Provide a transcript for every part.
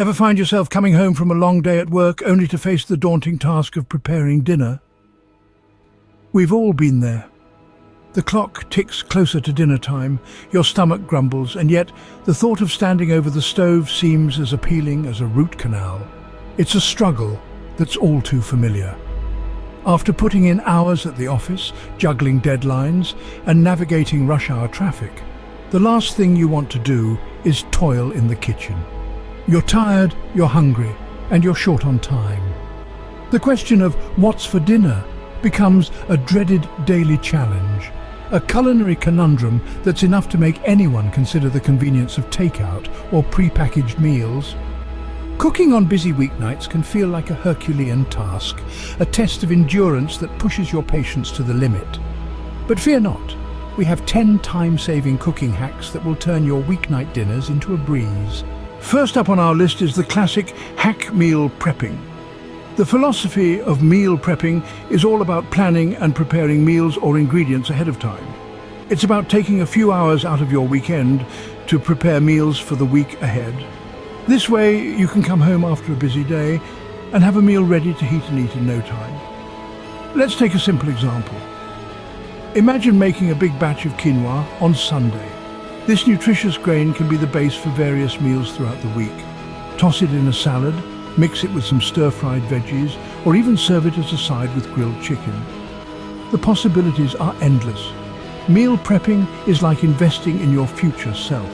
Ever find yourself coming home from a long day at work only to face the daunting task of preparing dinner? We've all been there. The clock ticks closer to dinner time, your stomach grumbles, and yet the thought of standing over the stove seems as appealing as a root canal. It's a struggle that's all too familiar. After putting in hours at the office, juggling deadlines, and navigating rush hour traffic, the last thing you want to do is toil in the kitchen. You're tired, you're hungry, and you're short on time. The question of what's for dinner becomes a dreaded daily challenge, a culinary conundrum that's enough to make anyone consider the convenience of takeout or pre-packaged meals. Cooking on busy weeknights can feel like a Herculean task, a test of endurance that pushes your patience to the limit. But fear not, we have 10 time-saving cooking hacks that will turn your weeknight dinners into a breeze. First up on our list is the classic hack meal prepping. The philosophy of meal prepping is all about planning and preparing meals or ingredients ahead of time. It's about taking a few hours out of your weekend to prepare meals for the week ahead. This way, you can come home after a busy day and have a meal ready to heat and eat in no time. Let's take a simple example. Imagine making a big batch of quinoa on Sunday. This nutritious grain can be the base for various meals throughout the week. Toss it in a salad, mix it with some stir-fried veggies, or even serve it as a side with grilled chicken. The possibilities are endless. Meal prepping is like investing in your future self.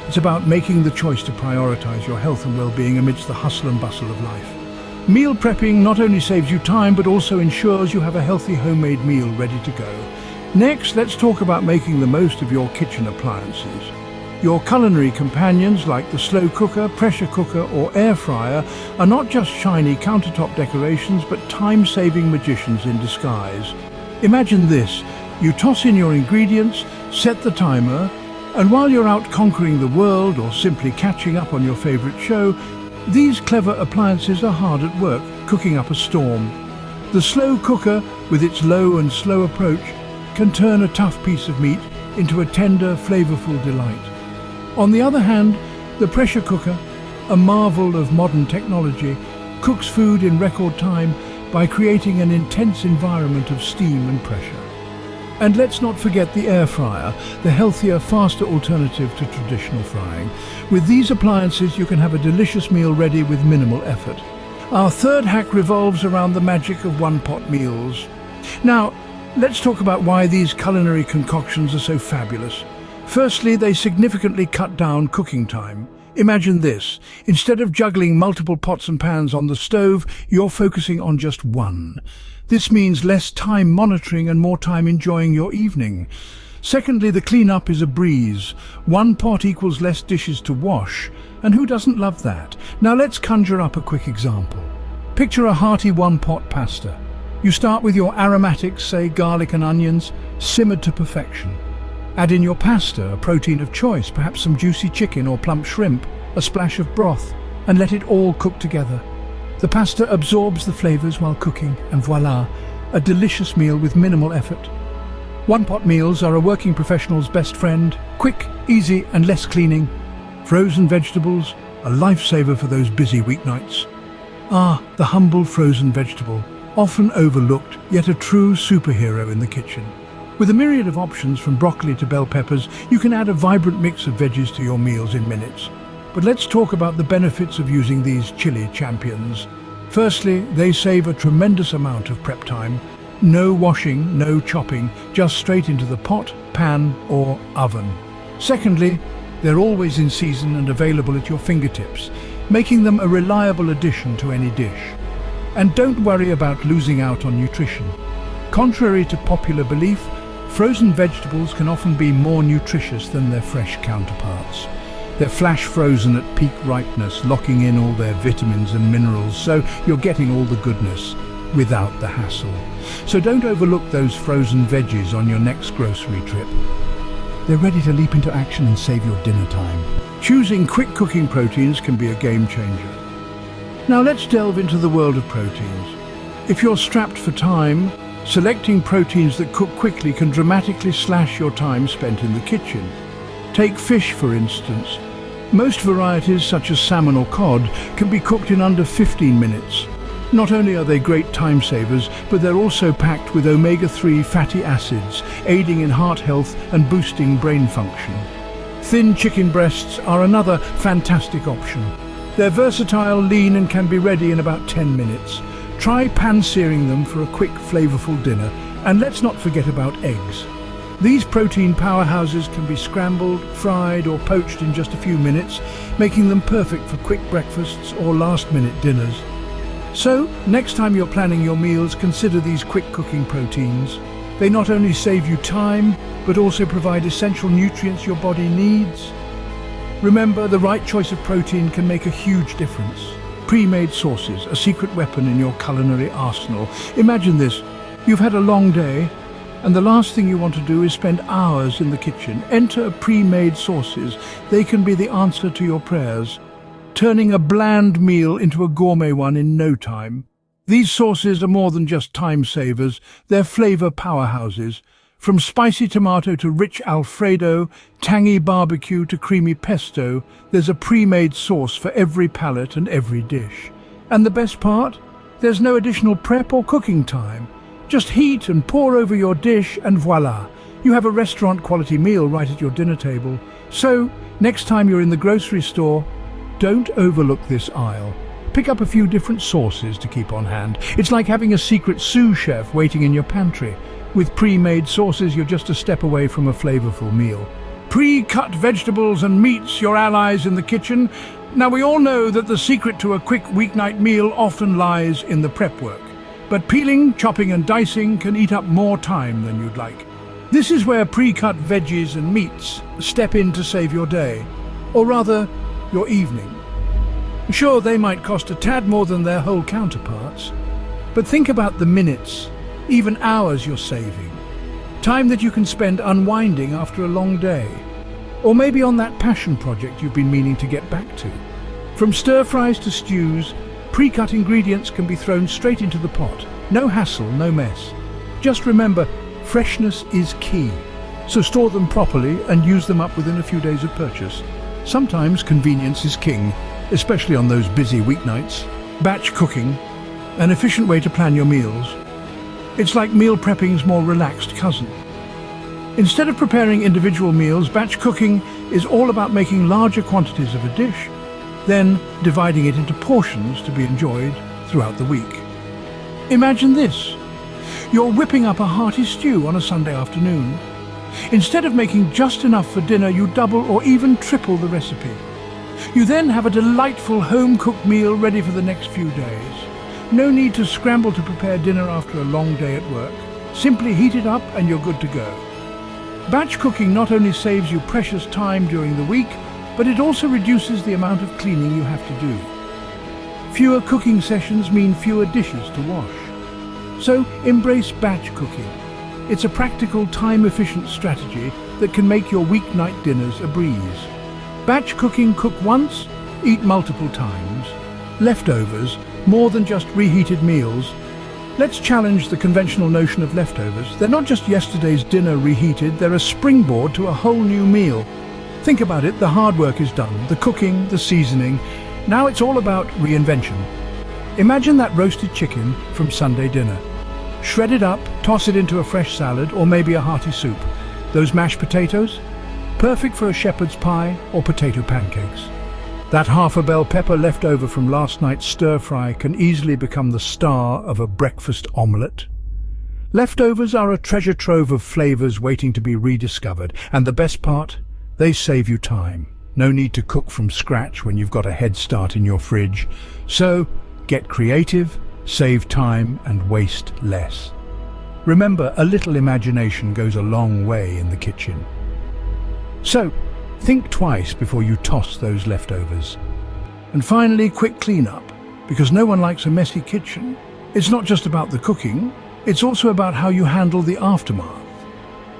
It's about making the choice to prioritize your health and well-being amidst the hustle and bustle of life. Meal prepping not only saves you time, but also ensures you have a healthy homemade meal ready to go. Next, let's talk about making the most of your kitchen appliances. Your culinary companions like the slow cooker, pressure cooker or air fryer are not just shiny countertop decorations but time-saving magicians in disguise. Imagine this, you toss in your ingredients, set the timer, and while you're out conquering the world or simply catching up on your favorite show, these clever appliances are hard at work cooking up a storm. The slow cooker, with its low and slow approach, can turn a tough piece of meat into a tender, flavorful delight. On the other hand, the pressure cooker, a marvel of modern technology, cooks food in record time by creating an intense environment of steam and pressure. And let's not forget the air fryer, the healthier, faster alternative to traditional frying. With these appliances, you can have a delicious meal ready with minimal effort. Our third hack revolves around the magic of one-pot meals. Now, let's talk about why these culinary concoctions are so fabulous. Firstly, they significantly cut down cooking time. Imagine this. Instead of juggling multiple pots and pans on the stove, you're focusing on just one. This means less time monitoring and more time enjoying your evening. Secondly, the cleanup is a breeze. One pot equals less dishes to wash. And who doesn't love that? Now let's conjure up a quick example. Picture a hearty one-pot pasta. You start with your aromatics, say garlic and onions, simmered to perfection. Add in your pasta, a protein of choice, perhaps some juicy chicken or plump shrimp, a splash of broth, and let it all cook together. The pasta absorbs the flavors while cooking, and voila, a delicious meal with minimal effort. One-pot meals are a working professional's best friend, quick, easy, and less cleaning. Frozen vegetables, a lifesaver for those busy weeknights. Ah, the humble frozen vegetable. Often overlooked, yet a true superhero in the kitchen. With a myriad of options from broccoli to bell peppers, you can add a vibrant mix of veggies to your meals in minutes. But let's talk about the benefits of using these chili champions. Firstly, they save a tremendous amount of prep time. No washing, no chopping, just straight into the pot, pan or oven. Secondly, they're always in season and available at your fingertips, making them a reliable addition to any dish. And don't worry about losing out on nutrition. Contrary to popular belief, frozen vegetables can often be more nutritious than their fresh counterparts. They're flash frozen at peak ripeness, locking in all their vitamins and minerals, so you're getting all the goodness without the hassle. So don't overlook those frozen veggies on your next grocery trip. They're ready to leap into action and save your dinner time. Choosing quick cooking proteins can be a game changer. Now let's delve into the world of proteins. If you're strapped for time, selecting proteins that cook quickly can dramatically slash your time spent in the kitchen. Take fish, for instance. Most varieties, such as salmon or cod, can be cooked in under 15 minutes. Not only are they great time savers, but they're also packed with omega-3 fatty acids, aiding in heart health and boosting brain function. Thin chicken breasts are another fantastic option. They're versatile, lean, and can be ready in about 10 minutes. Try pan-searing them for a quick, flavorful dinner. And let's not forget about eggs. These protein powerhouses can be scrambled, fried, or poached in just a few minutes, making them perfect for quick breakfasts or last-minute dinners. So, next time you're planning your meals, consider these quick cooking proteins. They not only save you time, but also provide essential nutrients your body needs. Remember, the right choice of protein can make a huge difference. Pre-made sauces, a secret weapon in your culinary arsenal. Imagine this: you've had a long day, and the last thing you want to do is spend hours in the kitchen. Enter pre-made sauces. They can be the answer to your prayers, turning a bland meal into a gourmet one in no time. These sauces are more than just time savers, they're flavor powerhouses. From spicy tomato to rich Alfredo, tangy barbecue to creamy pesto, there's a pre-made sauce for every palate and every dish. And the best part? There's no additional prep or cooking time. Just heat and pour over your dish and voila, you have a restaurant-quality meal right at your dinner table. So, next time you're in the grocery store, don't overlook this aisle. Pick up a few different sauces to keep on hand. It's like having a secret sous chef waiting in your pantry. With pre-made sauces, you're just a step away from a flavorful meal. Pre-cut vegetables and meats, your allies in the kitchen. Now, we all know that the secret to a quick weeknight meal often lies in the prep work. But peeling, chopping and dicing can eat up more time than you'd like. This is where pre-cut veggies and meats step in to save your day, or rather, your evening. Sure, they might cost a tad more than their whole counterparts, but think about the minutes, even hours you're saving. Time that you can spend unwinding after a long day, or maybe on that passion project you've been meaning to get back to. From stir-fries to stews, pre-cut ingredients can be thrown straight into the pot. No hassle, no mess. Just remember, freshness is key. So store them properly and use them up within a few days of purchase. Sometimes convenience is king, especially on those busy weeknights. Batch cooking, an efficient way to plan your meals. It's like meal prepping's more relaxed cousin. Instead of preparing individual meals, batch cooking is all about making larger quantities of a dish, then dividing it into portions to be enjoyed throughout the week. Imagine this. You're whipping up a hearty stew on a Sunday afternoon. Instead of making just enough for dinner, you double or even triple the recipe. You then have a delightful home-cooked meal ready for the next few days. No need to scramble to prepare dinner after a long day at work. Simply heat it up and you're good to go. Batch cooking not only saves you precious time during the week, but it also reduces the amount of cleaning you have to do. Fewer cooking sessions mean fewer dishes to wash. So embrace batch cooking. It's a practical, time-efficient strategy that can make your weeknight dinners a breeze. Batch cooking: cook once, eat multiple times. Leftovers, more than just reheated meals. Let's challenge the conventional notion of leftovers. They're not just yesterday's dinner reheated, they're a springboard to a whole new meal. Think about it, the hard work is done, the cooking, the seasoning. Now it's all about reinvention. Imagine that roasted chicken from Sunday dinner. Shred it up, toss it into a fresh salad or maybe a hearty soup. Those mashed potatoes? Perfect for a shepherd's pie or potato pancakes. That half a bell pepper left over from last night's stir-fry can easily become the star of a breakfast omelette. Leftovers are a treasure trove of flavors waiting to be rediscovered, and the best part? They save you time. No need to cook from scratch when you've got a head start in your fridge. So, get creative, save time, and waste less. Remember, a little imagination goes a long way in the kitchen. So, think twice before you toss those leftovers. And finally, quick cleanup, because no one likes a messy kitchen. It's not just about the cooking, it's also about how you handle the aftermath.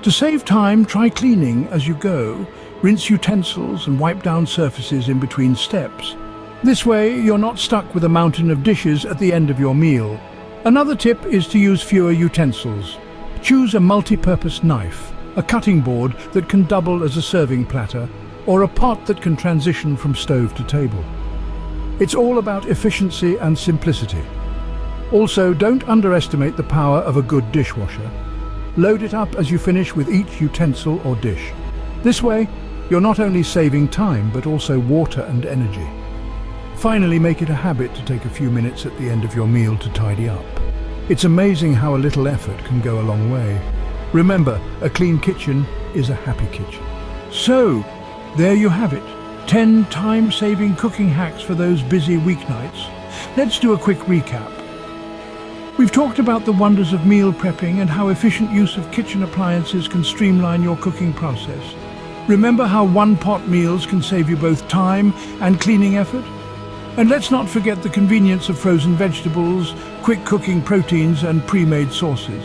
To save time, try cleaning as you go. Rinse utensils and wipe down surfaces in between steps. This way, you're not stuck with a mountain of dishes at the end of your meal. Another tip is to use fewer utensils. Choose a multi-purpose knife, a cutting board that can double as a serving platter, or a pot that can transition from stove to table. It's all about efficiency and simplicity. Also, don't underestimate the power of a good dishwasher. Load it up as you finish with each utensil or dish. This way, you're not only saving time, but also water and energy. Finally, make it a habit to take a few minutes at the end of your meal to tidy up. It's amazing how a little effort can go a long way. Remember, a clean kitchen is a happy kitchen. So, there you have it. 10 time-saving cooking hacks for those busy weeknights. Let's do a quick recap. We've talked about the wonders of meal prepping and how efficient use of kitchen appliances can streamline your cooking process. Remember how one-pot meals can save you both time and cleaning effort? And let's not forget the convenience of frozen vegetables, quick cooking proteins and pre-made sauces.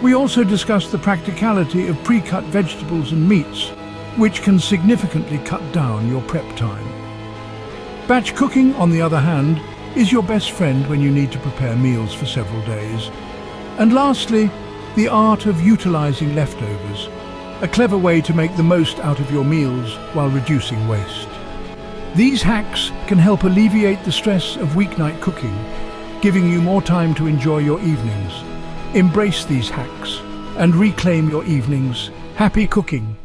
We also discussed the practicality of pre-cut vegetables and meats, which can significantly cut down your prep time. Batch cooking, on the other hand, is your best friend when you need to prepare meals for several days. And lastly, the art of utilizing leftovers, a clever way to make the most out of your meals while reducing waste. These hacks can help alleviate the stress of weeknight cooking, giving you more time to enjoy your evenings. Embrace these hacks and reclaim your evenings. Happy cooking!